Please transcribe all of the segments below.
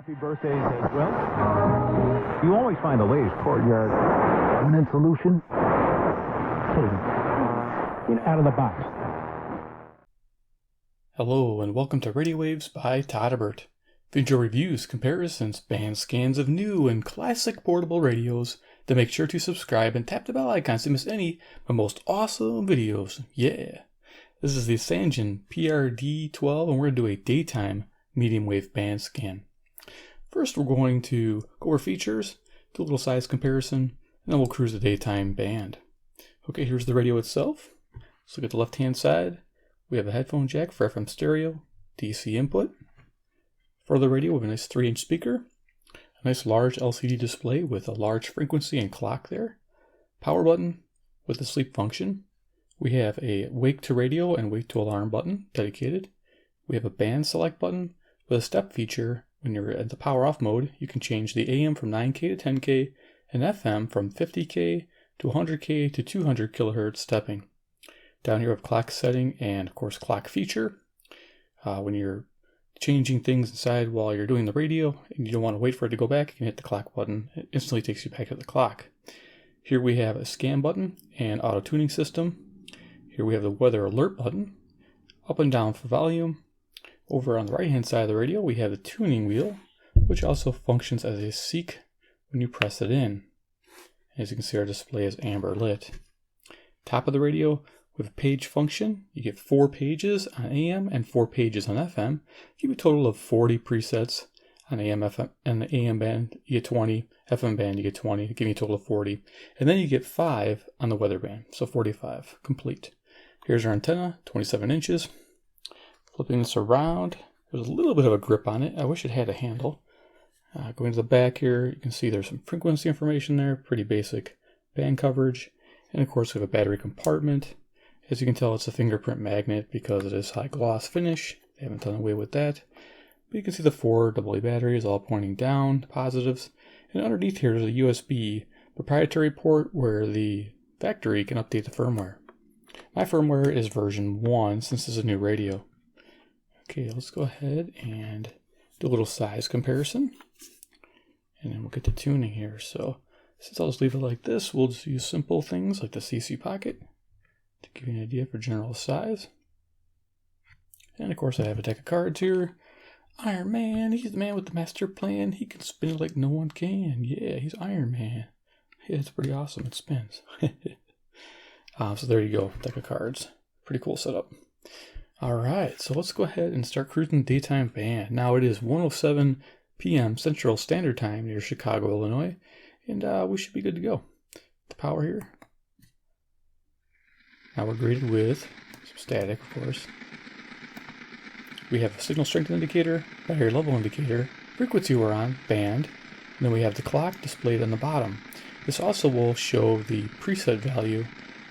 Happy birthdays as well. You always find the latest courtyard permanent solution. Out of the box. Hello and welcome to Radio Waves by Todderbert. Video reviews, comparisons, band scans of new and classic portable radios. Then make sure to subscribe and tap the bell icons to miss any of my most awesome videos. Yeah! This is the Sangean PR-D12 and we're going to do a daytime medium wave band scan. First we're going to go over features, do a little size comparison, and then we'll cruise the daytime band. Okay, here's the radio itself. Let's look at the left hand side. We have a headphone jack for FM stereo, DC input. For the radio we have a nice 3-inch speaker, a nice large LCD display with a large frequency and clock there, power button with the sleep function. We have a wake to radio and wake to alarm button dedicated. We have a band select button with a step feature. When you're at the power off mode, you can change the AM from 9K to 10K and FM from 50K to 100K to 200 kilohertz stepping. Down here we have clock setting and of course clock feature. When you're changing things inside while you're doing the radio and you don't want to wait for it to go back, you can hit the clock button. It instantly takes you back to the clock. Here we have a scan button and auto tuning system. Here we have the weather alert button, up and down for volume. Over on the right hand side of the radio we have the tuning wheel, which also functions as a seek when you press it in. As you can see, our display is amber lit. Top of the radio with a page function, you get 4 pages on AM and 4 pages on FM. Give you a total of 40 presets on AM, FM, and the AM band you get 20, FM band you get 20, give you a total of 40. And then you get 5 on the weather band, so 45 complete. Here's our antenna, 27 inches. Flipping this around, there's a little bit of a grip on it. I wish it had a handle. Going to the back here, you can see there's some frequency information there, pretty basic band coverage. And of course we have a battery compartment. As you can tell, it's a fingerprint magnet because it is high gloss finish. They haven't done away with that. But you can see the 4 AA batteries all pointing down, positives. And underneath here is a USB proprietary port where the factory can update the firmware. My firmware is version 1 since this is a new radio. Okay, let's go ahead and do a little size comparison. And then we'll get to tuning here. So since I'll just leave it like this, we'll just use simple things like the CC pocket to give you an idea for general size. And of course I have a deck of cards here. Iron Man, he's the man with the master plan. He can spin it like no one can. Yeah, he's Iron Man. Yeah, it's pretty awesome. It spins. So there you go, deck of cards. Pretty cool setup. Alright, so let's go ahead and start cruising the daytime band. Now it is 1:07 p.m. Central Standard Time near Chicago, Illinois. And we should be good to go. The power here. Now we're greeted with some static, of course. We have a signal strength indicator, battery level indicator, frequency we're on, band, and then we have the clock displayed on the bottom. This also will show the preset value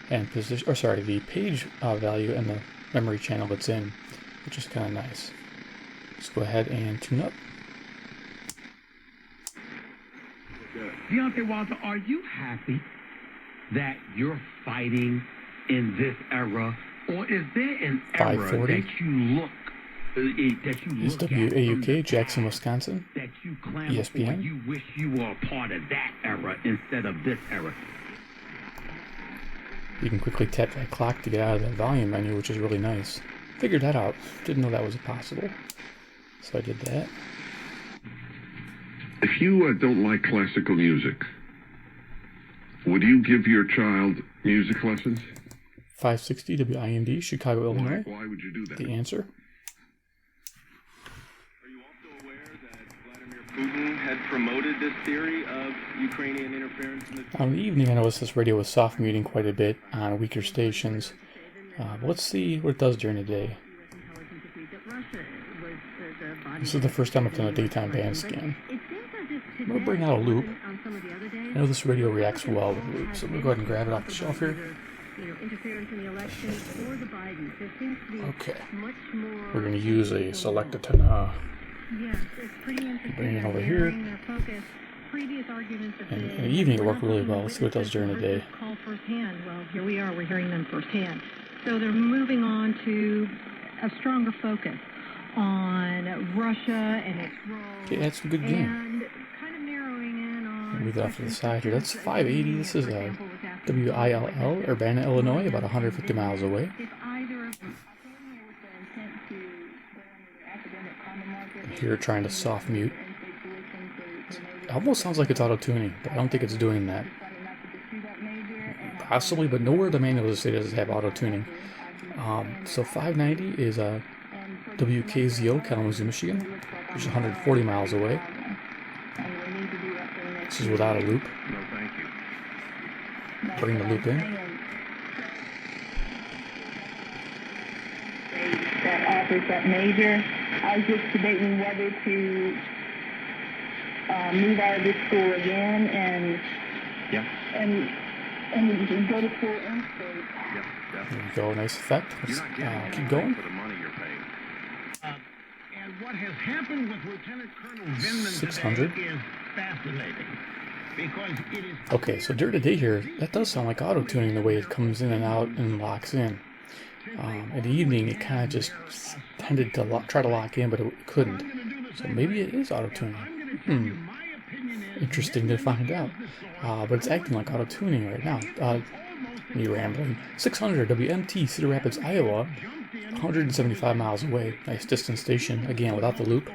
and position, or sorry, the page value and the memory channel it's in, which is kind of nice. Let's go ahead and tune up. Deontay Walter, are you happy that you're fighting in this era, or is there an era that you look It's WAUK, Jackson, Wisconsin, that you clamor ESPN. for? You wish you were a part of that era instead of this era. You can quickly tap that clock to get out of that volume menu, which is really nice. Figured that out. Didn't know that was possible. So I did that. If you don't like classical music, would you give your child music lessons? 560 WIND, Chicago, Illinois. Why would you do that? The answer. Are you also aware that Vladimir Putin had promoted this theory of Ukrainian interference in the... On the evening, I noticed this radio was soft muting quite a bit on weaker stations. But let's see what it does during the day. This is the first time I've done a daytime band scan. I'm going to bring out a loop. I know this radio reacts well with loops, so I'm going to go ahead and grab it off the shelf here. Okay. We're going to use a select antenna. Bring it over here. And in the evening it worked really well. Let's see what it does during the day. Well, here we are. We're hearing them firsthand. So they're moving on to a stronger focus on Russia and its role. Okay, that's a good game. And kind of narrowing in on. Move that off to the side here. That's 580. This is a WILL, Urbana, Illinois, about 150 miles away. If either of them. Here, trying to soft mute. It almost sounds like it's auto-tuning, but I don't think it's doing that. Possibly, but nowhere the manual say does have auto-tuning. So 590 is a WKZO, Kalamazoo, Michigan, which is 140 miles away. This is without a loop. No, thank you. Bring the loop in. That offers that major. I was just debating whether to move out of this school again and go to school in state. Yep, There you go, nice effect. Let's keep going. For the money you're paying. And what has happened with Lieutenant Colonel Vindman 600. today is fascinating. Because it is... Okay, so during the day here, that does sound like auto-tuning the way it comes in and out and locks in. In the evening, it kind of just tended to try to lock in, but it couldn't. So maybe it is auto-tuning. Interesting to find out. But it's acting like auto-tuning right now. Me rambling. 600 WMT, Cedar Rapids, Iowa. 175 miles away. Nice distant station. Again, without the loop.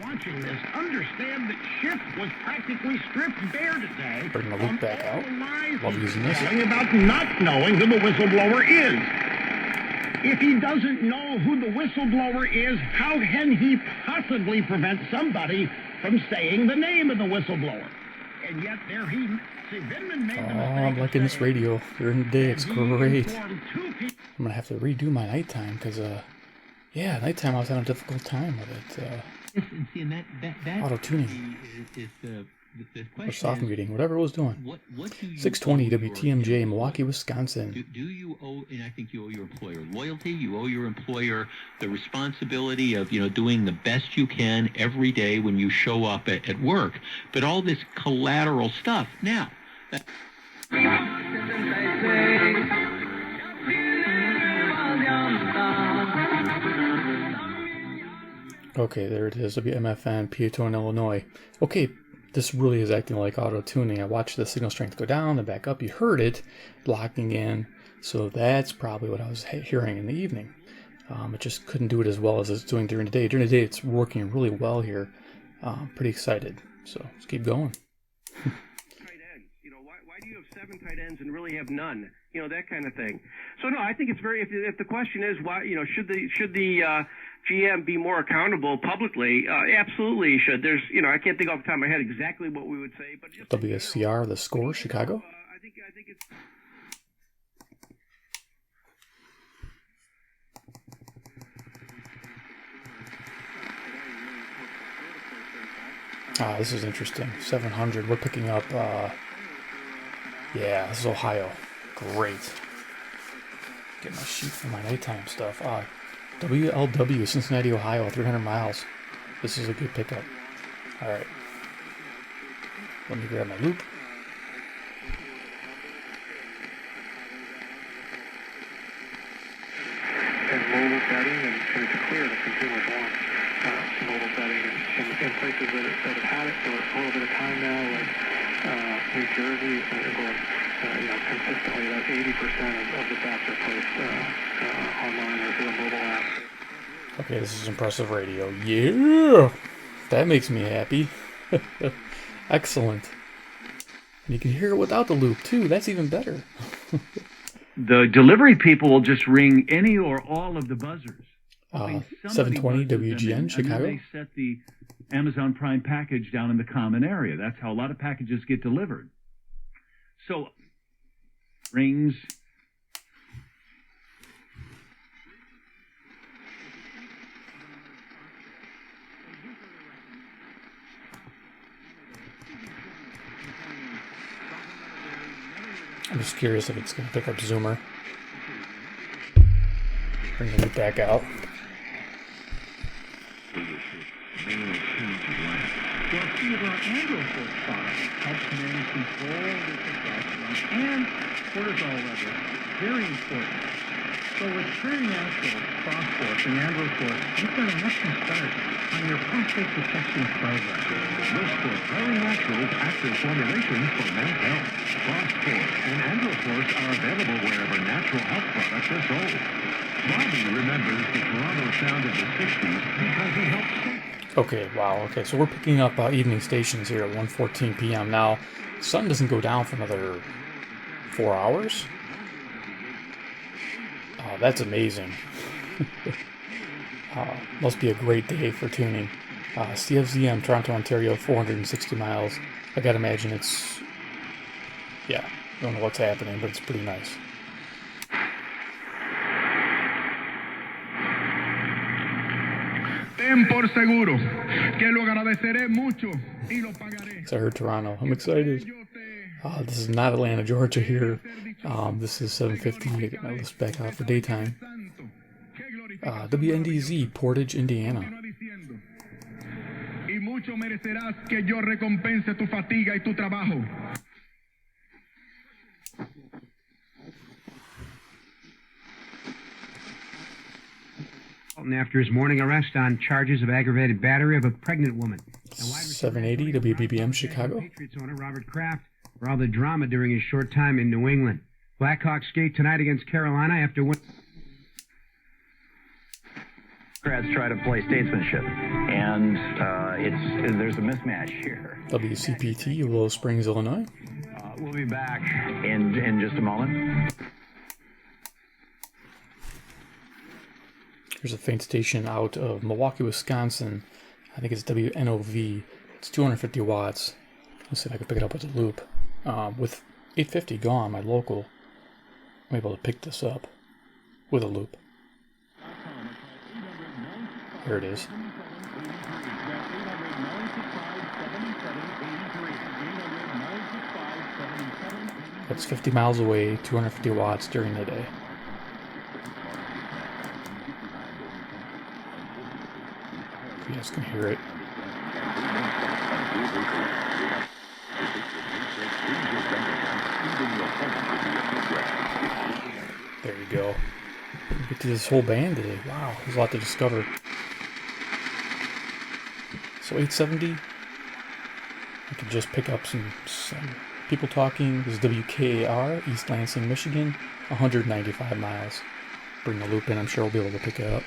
Watching this, understand that Schiff was practically stripped bare today. Bring the loop back out. Love using this. About not knowing who the whistleblower is. If he doesn't know who the whistleblower is, how can he possibly prevent somebody from saying the name of the whistleblower? And yet there he... See, Vindman made the mistake. I'm liking this radio during the day. It's great. I'm going to have to redo my nighttime because, yeah, nighttime I was having a difficult time with it. Auto-tuning. Or soft muting, whatever it was doing. 620 WTMJ, Milwaukee, Wisconsin. Do you owe, and I think you owe your employer loyalty, you owe your employer the responsibility of, doing the best you can every day when you show up at work. But all this collateral stuff, now... Okay, there it is, WMFN, Peatone, Illinois. Okay, this really is acting like auto-tuning. I watched the signal strength go down, then back up. You heard it locking in. So that's probably what I was hearing in the evening. It just couldn't do it as well as it's doing during the day. During the day, it's working really well here. Pretty excited. So let's keep going. Tight ends. Why do you have 7 tight ends and really have none? That kind of thing. So no, I think it's very. If the question is why, should the GM be more accountable publicly? Absolutely, he should. There's, I can't think off the top of my head exactly what we would say, but just WSCR, the score, Chicago. I think it's. This is interesting. 700. We're picking up. Yeah, this is Ohio. Great. Get my sheet for my nighttime stuff. WLW, Cincinnati, Ohio, 300 miles. This is a good pickup. Alright. Let me grab my loop. And mobile betting, and it's clear that consumers want mobile betting in places that have had it for a little bit of time now, like New Jersey, consistently about 80% of the bets are placed online or through a mobile app. Okay, this is impressive radio. Yeah! That makes me happy. Excellent. And you can hear it without the loop, too. That's even better. The delivery people will just ring any or all of the buzzers. 720 WGN, Chicago. They set the Amazon Prime package down in the common area. That's how a lot of packages get delivered. So, rings. I'm just curious if it's going to pick up Zoomer. Bring the loop back out. Well, Theodore Androforce product helps manage control the testosterone and cortisol levels. Very important. So So with Pure Natural, Cross Force, and Agro Force, you've got an excellent start on your prostate protection program. Look for Very Natural's active formulations for men's health. Cross Force and Agro Force are available wherever natural health products are sold. Bobby remembers the Toronto sound of the 60s because he helped. Okay, wow, okay, so we're picking up evening stations here at 1:14 p.m. Now, the sun doesn't go down for another 4 hours? That's amazing. Must be a great day for tuning. CFZM, Toronto, Ontario, 460 miles. I gotta imagine it's... yeah, I don't know what's happening, but it's pretty nice. Ten por seguro que lo agradeceré mucho y lo pagaré. So I heard Toronto. I'm excited. This is not Atlanta, Georgia here. This is 7:50. I get my list back out for daytime. WNDZ, Portage, Indiana. Y mucho merecerás que yo recompense tu fatiga y tu trabajo. After his morning arrest on charges of aggravated battery of a pregnant woman. 780 WBBM, Chicago. Patriots owner Robert Kraft for all the drama during his short time in New England. Blackhawks skate tonight against Carolina after win. Democrats try to play statesmanship, and there's a mismatch here. WCPT, Willow Springs, Illinois. We'll be back in just a moment. There's a faint station out of Milwaukee, Wisconsin. I think it's WNOV. It's 250 watts. Let's see if I can pick it up with a loop. With 850 gone, my local, I'm able to pick this up with a loop. Here it is. That's 50 miles away, 250 watts during the day. You guys can hear it. There you go. We get to this whole band today. Wow, there's a lot to discover. So 870. I could just pick up some people talking. This is WKAR, East Lansing, Michigan. 195 miles. Bring the loop in. I'm sure we'll be able to pick it up.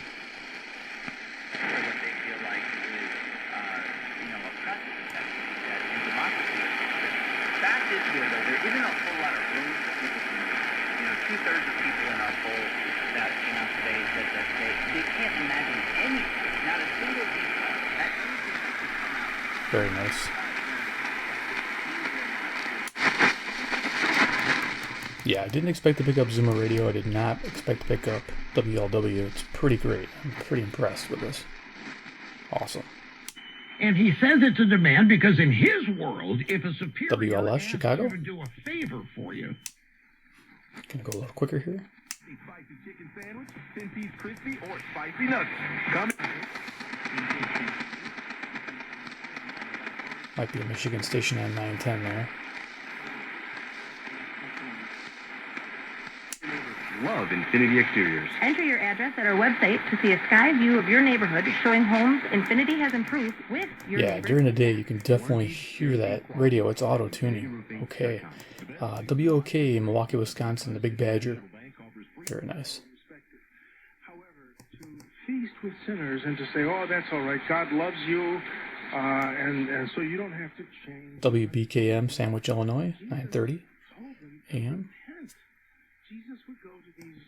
Very nice. Yeah, I didn't expect to pick up Zoomer Radio. I did not expect to pick up WLW. It's pretty great. I'm pretty impressed with this. Awesome. And he says it's a demand because in his world, if a superior WLS, asks Chicago. you to do a favor for you. Gonna go a little quicker here. Spicy chicken sandwich, 10-piece crispy, or spicy nuggets. Come. Might be a Michigan station on 910 there. Love Infinity Exteriors. Enter your address at our website to see a sky view of your neighborhood showing homes Infinity has improved with your Yeah, during the day you can definitely hear that radio. It's auto-tuning. Okay. WOK, Milwaukee, Wisconsin, the Big Badger. Very nice. Feast with sinners and to say, oh, that's all right. God loves you, and so you don't have to change. WBKM, Sandwich, Illinois, 9:30 a.m. Jesus would go to these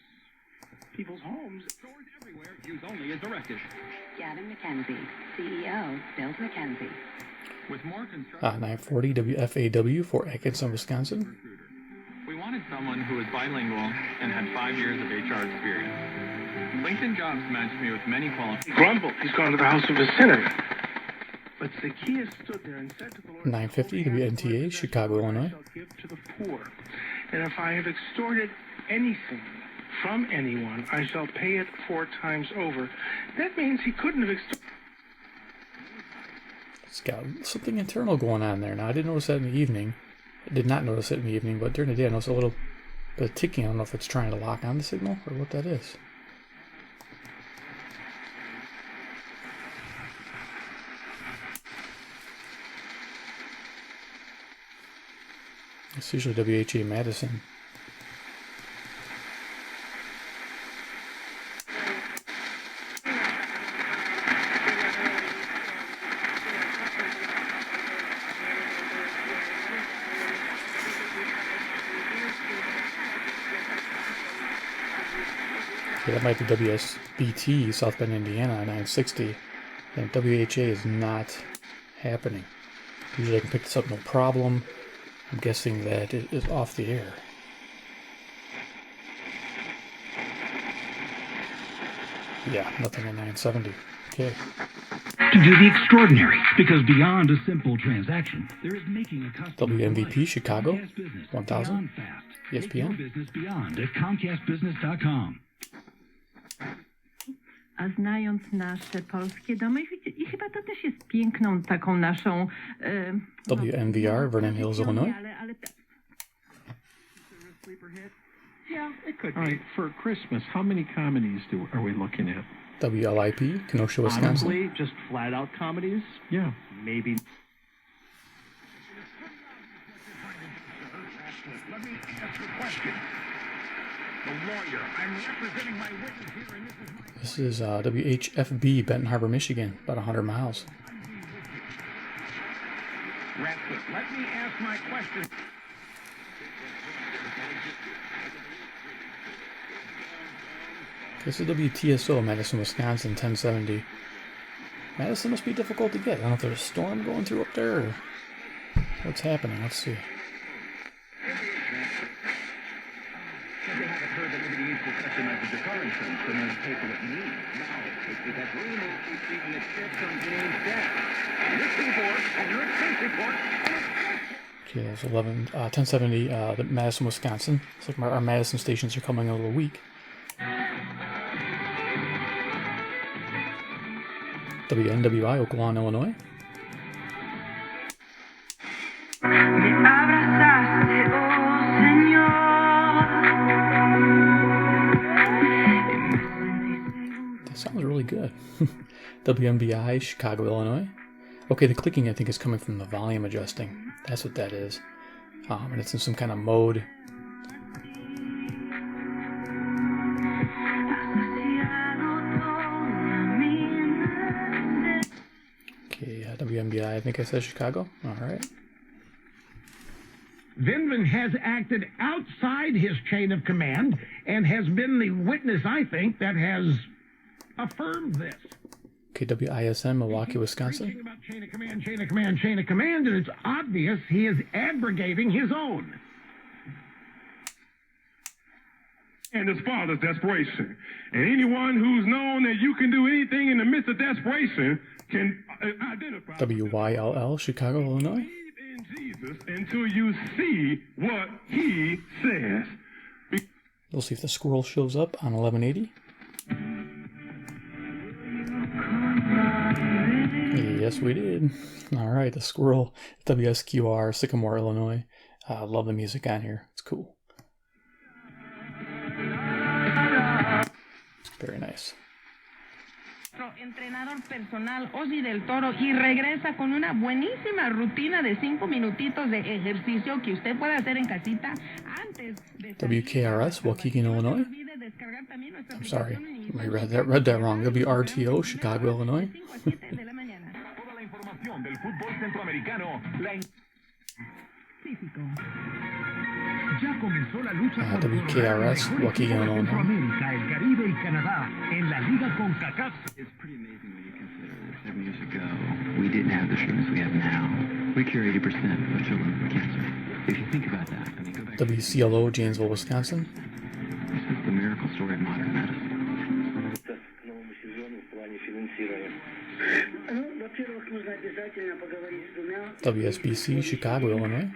people's homes. Stores everywhere. Use only as directed. Gavin McKenzie, CEO, Build McKenzie. With more construction. 940 WFAW for Atkinson, Wisconsin. We wanted someone who was bilingual and had 5 years of HR experience. LinkedIn Jobs matched me with many qualifications. Grumbled. He's gone to the house of a sinner. But Zacchaeus stood there and said to the Lord, 950 WNTA, Chicago, Illinois. I shall give to the poor. And if I have extorted anything from anyone, I shall pay it 4 times over. That means he couldn't have extorted. It's got something internal going on there. Now, I didn't notice that in the evening. I did not notice it in the evening, but during the day I noticed a little But ticking, I don't know if it's trying to lock on the signal or what that is. It's usually WHA Madison. Okay, that might be WSBT, South Bend, Indiana, 960. And WHA is not happening. Usually I can pick this up no problem. I'm guessing that it is off the air. Yeah, nothing at 970. Okay. To do the extraordinary, because beyond a simple transaction, there is making a customer WMVP Chicago, Comcast Business 1000. beyond fast. Take your ESPN. business beyond at ComcastBusiness.com. A znając nasze polskie domy, i chyba to też jest piękną taką naszą... WMVR, Vernon Hills, Illinois. Yeah, it could be. All right, for Christmas, how many comedies are we looking at? WLIP, Kenosha, Wisconsin. Honestly, just flat-out comedies? Yeah. Maybe. Let me ask you a question. The lawyer. I'm representing my witness here, and This is WHFB, Benton Harbor, Michigan, about 100 miles. Ratcliffe, let me ask my question. This is WTSO, Madison, Wisconsin, 1070. Madison must be difficult to get. I don't know if there's a storm going through up there or what's happening. Let's see. They haven't heard that Liberty East will customize the car insurance, so they'll pay for what you need. Now, it's that rumor keeps even the chest on Janine's desk. This report and your expense report. Okay, it's 1070, the Madison, Wisconsin. It's like our Madison stations are coming a little weak. WNWI, Oklahoma, Illinois. That sounds really good. WMBI, Chicago, Illinois. Okay, the clicking I think is coming from the volume adjusting. That's what that is. And it's in some kind of mode. Okay, WMBI, I think I said Chicago. Alright. Vinven has acted outside his chain of command and has been the witness, I think, that has affirmed this. Okay, WISN, Milwaukee, Wisconsin. About chain of command, chain of command, chain of command, and it's obvious he is abrogating his own. And his father's desperation. And anyone who's known that you can do anything in the midst of desperation can identify WYLL, Chicago, Illinois. in Jesus until you see what he says. We'll see if the squirrel shows up on 1180. Yes, we did. All right, the squirrel, WSQR, Sycamore, Illinois. I love the music on here. It's cool. Very nice. Entrenador personal Ozzy del Toro y regresa con una buenísima rutina de 5 minutitos de ejercicio que usted puede hacer en casita antes de WKRS, Waukegan, Illinois. I'm sorry, I read that wrong. WRTO, Chicago, Illinois. WKRS, Waukegan, Illinois. It's pretty amazing when you consider 7 years ago, we didn't have the shrooms we have now. We cure 80% of children with cancer. If you think about that, I mean, go back WCLO, Janesville, Wisconsin. This is the miracle story of modern medicine. WSBC, Chicago, Illinois.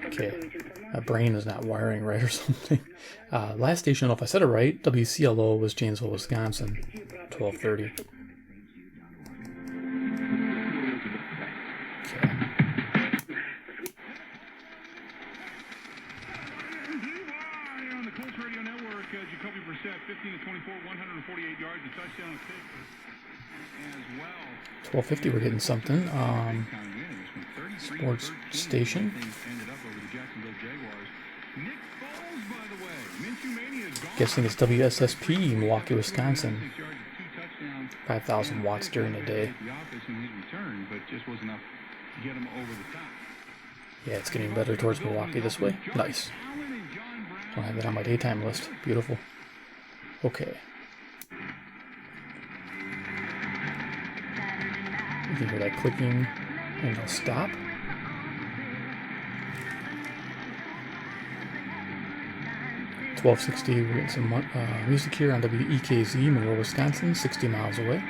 Okay, my brain is not wiring right or something. Last station, I don't know if I said it right. WCLO was Janesville, Wisconsin, 1230. yards, a touchdown pick as well. 1250, we're getting something. Sports station. Guessing it's WSSP, Milwaukee, Wisconsin. 5,000 watts during the day. Yeah, it's getting better towards Milwaukee this way. Nice. Don't have that on my daytime list. Beautiful. Okay. You can hear that clicking and it'll stop. $12.60, we're getting some music here on WEKZ, Monroe, Wisconsin, 60 miles away.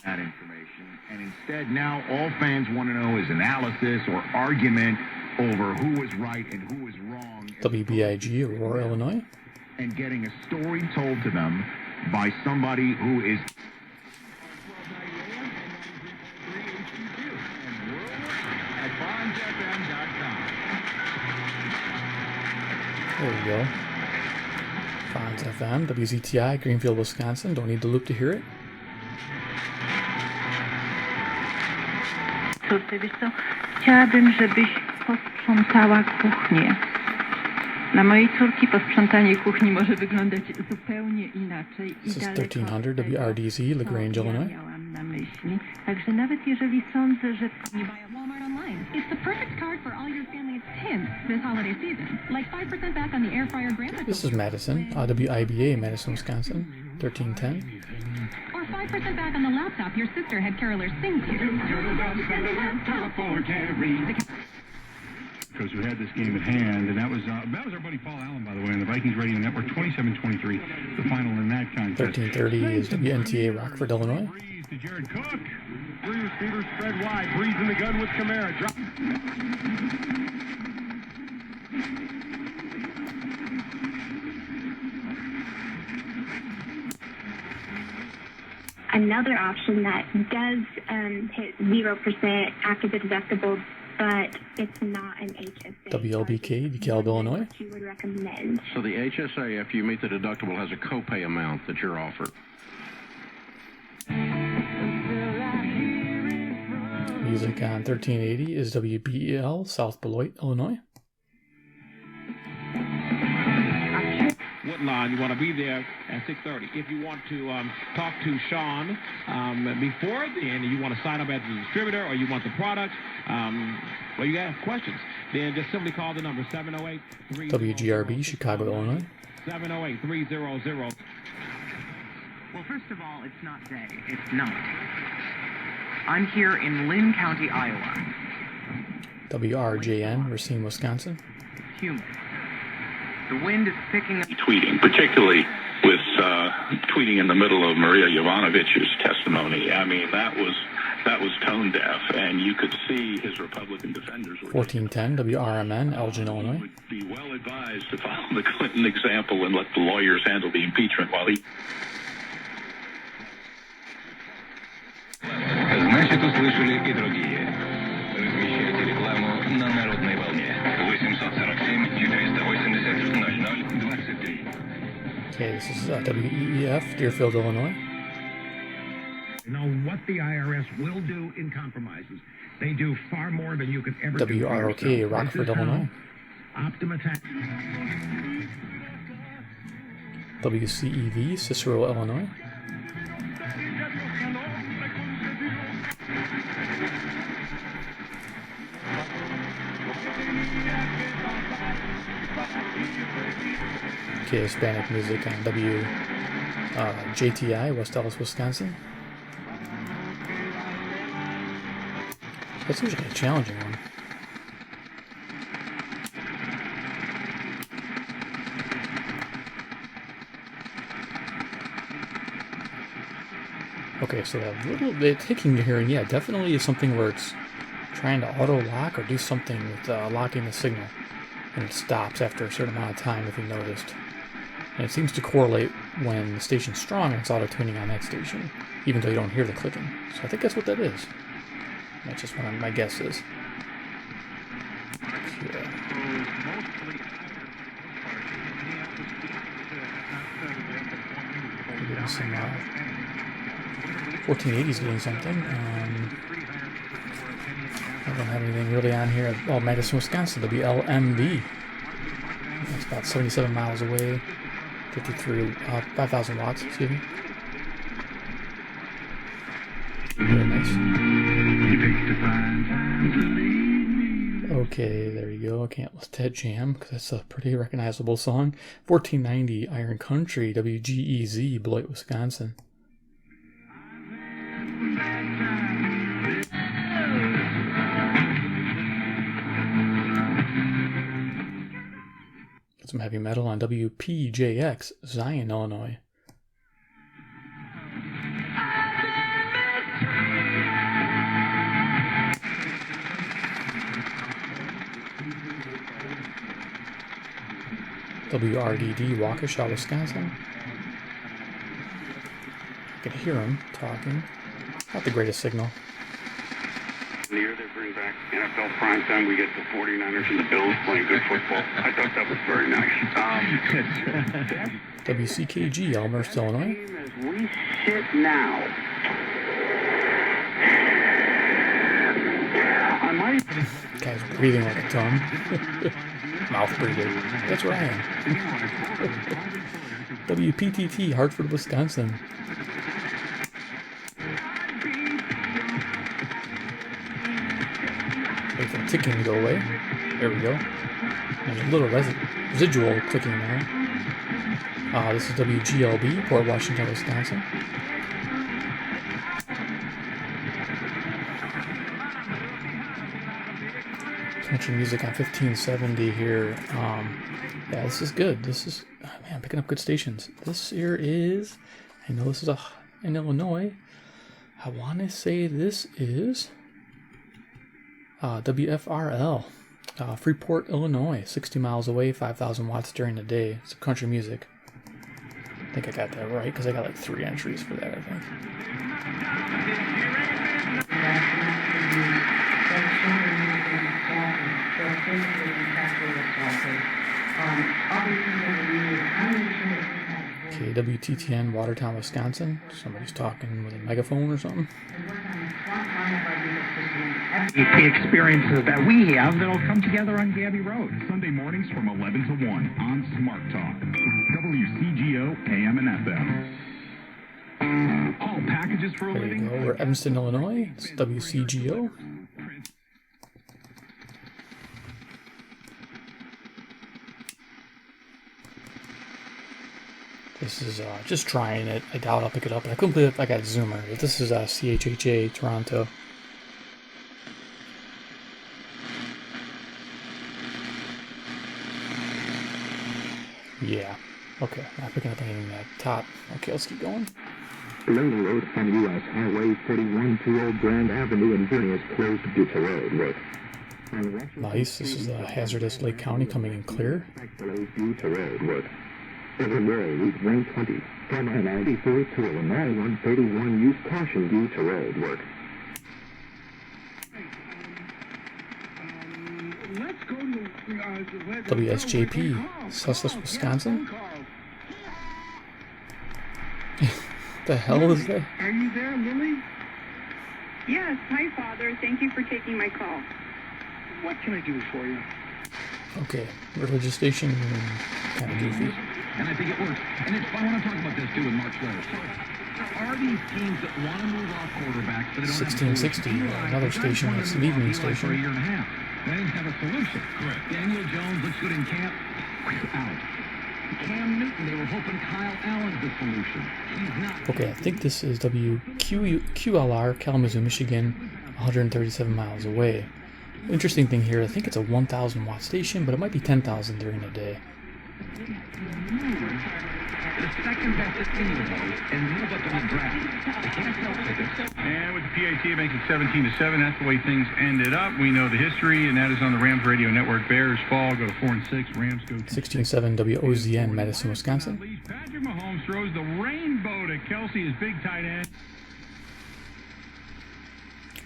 That information, and instead now all fans want to know is analysis or argument over who was right and who was wrong. WBIG, Aurora, Illinois. And getting a story told to them by somebody who is... There we go. Fonz FM, WZTI, Greenfield, Wisconsin. Don't need the loop to hear it. Wiesz co, chciałabym, żebyś posprzątała kuchnię. Dla mojej córki posprzątanie kuchni może wyglądać zupełnie inaczej. This is 1300 WRDZ, LaGrange, Illinois. Miałam na myśli. Także nawet jeżeli sądzę, że... Walmart online. It's the perfect card for all your family's hints this holiday season. Like 5% back on the air fryer grandma. This is Madison, WIBA, Madison, Wisconsin, 1310. Or 5% back on the laptop your sister had carolers sing to. Because we had this game at hand, and that was our buddy Paul Allen, by the way, on the Vikings Radio Network, 27-23, the final in that contest. 1330 is WNTA, Rockford, Illinois. To Jared Cook. Three receivers spread wide. Breeze in the gun with Kamara. Drop. Another option that does hit 0% after the deductible, but it's not an HSA. WLBK, DeKalb, Illinois. What you would recommend? So the HSA, after you meet the deductible, has a copay amount that you're offered. Music on 1380 is WBEL, South Beloit, Illinois. Woodlawn, you want to be there at 6:30. If you want to talk to Sean before then, you want to sign up as a distributor or you want the product, well, you have questions, then just simply call the number 708 WGRB, Chicago, Illinois. 708-300. Well, first of all, it's not day. It's night. I'm here in Lynn County, Iowa. WRJN, Racine, Wisconsin. It's humid. The wind is picking up. Tweeting, particularly with tweeting in the middle of Maria Jovanovich's testimony. I mean, that was tone deaf, and you could see his Republican defenders were 1410 WRMN, Elgin, Illinois. Would be well advised to follow the Clinton example and let the lawyers handle the impeachment while he. Значит, услышали и другие. Размещайте рекламу на народной волне. 847-480-00-23. Okay, this is WEEF, Deerfield, Illinois. You know what the IRS will do in compromises. They do far more than you could ever do. WROK, Rockford, Illinois. Optimatex. WCEV, Cicero, Illinois. Okay, Hispanic music on JTI, West Allis, Wisconsin. That's usually a challenging one. Okay, so that little bit taking the hearing, yeah, definitely is something where it's trying to auto-lock or do something with locking the signal. And it stops after a certain amount of time, if you noticed. And it seems to correlate when the station's strong and it's auto-tuning on that station, even though you don't hear the clicking. So I think that's what that is. That's just what my guess is. Okay. Getting some 1480's getting something. I don't have anything really on here. Oh, Madison, Wisconsin, WLMV. That's about 77 miles away. 5,000 watts, excuse me. Very nice. Okay, there you go. I can't let that jam because that's a pretty recognizable song. 1490 Iron Country, WGEZ, Beloit, Wisconsin. Got some heavy metal on WPJX, Zion, Illinois. WRDD, Waukesha, Wisconsin. I can hear him talking. Not the greatest signal. Near they bring back NFL primetime, we get the 49ers and the Bills playing good football. I thought that was very nice. WCKG, Elmhurst, Illinois. As we sit now, I might... Guy's breathing like a ton. Mouth breathing. That's Ryan. WPTT, Hartford, Wisconsin. Wait for the ticking to go away. There we go. There's a little residual clicking there. This is WGLB, Port Washington, Wisconsin. Country music on 1570 here. Yeah, this is good. This is, man, picking up good stations. This here is, I know this is in Illinois. I want to say this is WFRL, Freeport, Illinois. 60 miles away, 5,000 watts during the day. It's country music. I think I got that right because I got like 3 entries for that, I think. Okay, WTTN, Watertown, Wisconsin. Somebody's talking with a megaphone or something. The experiences that we have that'll come together on Gabby Road. Sunday mornings from 11 to 1 on Smart Talk. WCGO, AM and FM. All packages for a living. There you go. We're Evanston, Illinois. It's WCGO. This is just trying it. I doubt I'll pick it up, but I couldn't believe I got a zoomer. This is CHHA, Toronto. Yeah. Okay, not picking up anything at the top. Okay, let's keep going. Lane Road from U.S. Highway 41 to Old Grand Avenue in Boone is closed due to road work. Nice. This is hazardous Lake County coming in clear. Due to road work. Illinois Route 120 from I-94 to Illinois 131 use caution due to road work. WSJP, Sussex, Wisconsin. The hell is that? Are you there, Lily? Yes. Hi, Father. Thank you for taking my call. What can I do for you? Okay, religious station, kind of goofy. And I think it works. And it's fun. I want to talk about this too with Mark's letter. So, are these teams that want to move off quarterbacks but they don't 1660, another station, it's an evening station. For a year and a half. They didn't have a solution. Correct. Daniel Jones looks good in camp. Out. Cam Newton, they were hoping Kyle Allen's the solution. He's not. Okay, I think this is WQLR, Kalamazoo, Michigan, 137 miles away. Interesting thing here, I think it's a 1,000 watt station, but it might be 10,000 during the day. The second best at any of those, and move up in the draft. They can't sell tickets. And with the PAT, it makes it 17-7. That's the way things ended up. We know the history, and that is on the Rams Radio Network. Bears fall, go to 4-6. Rams go 16-7 WOZN, Madison, Wisconsin. Patrick Mahomes throws the rainbow to Kelsey, his big tight end.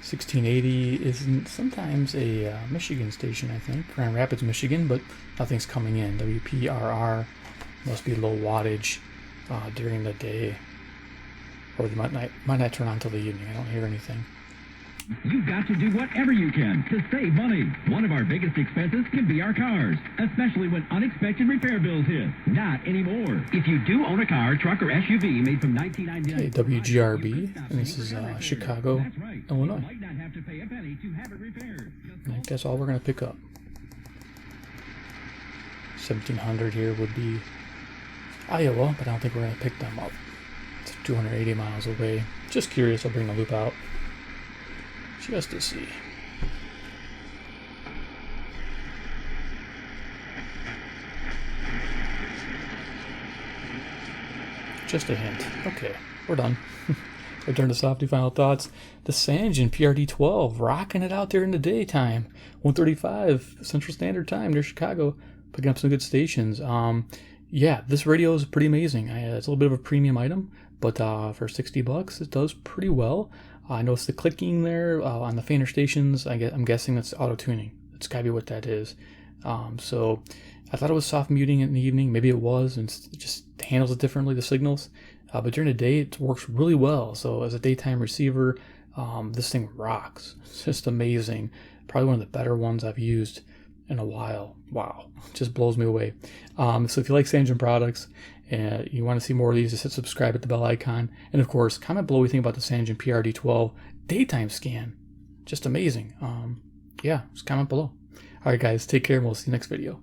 1680 is sometimes a Michigan station, I think. Grand Rapids, Michigan, but nothing's coming in. WPRR, Must be low wattage during the day. Or they might not turn on until the evening. I don't hear anything. You've got to do whatever you can to save money. One of our biggest expenses can be our cars, especially when unexpected repair bills hit. Not anymore. If you do own a car, truck, or SUV made from 1999... Okay, WGRB, and this is Chicago, Illinois. I guess all we're going to pick up. 1700 here would be Iowa, but I don't think we're going to pick them up. It's 280 miles away. Just curious, I'll bring the loop out just to see. Just a hint. Okay, we're done. Return to Softy, final thoughts. The Sangean PR-D12, rocking it out there in the daytime. 1:35 Central Standard Time near Chicago, picking up some good stations. Yeah, this radio is pretty amazing. It's a little bit of a premium item, but for $60, it does pretty well. I noticed the clicking there on the fainter stations. I'm guessing that's auto-tuning. That's gotta be what that is. So I thought it was soft muting in the evening. Maybe it was, and it just handles it differently, the signals. But during the day, it works really well. So as a daytime receiver, this thing rocks. It's just amazing. Probably one of the better ones I've used in a while. Wow, just blows me away. So if you like Sangean products and you want to see more of these, just hit subscribe at the bell icon. And of course, comment below what you think about the Sangean PR-D12 daytime scan. Just amazing. Yeah, just comment below. All right, guys, take care, and we'll see you next video.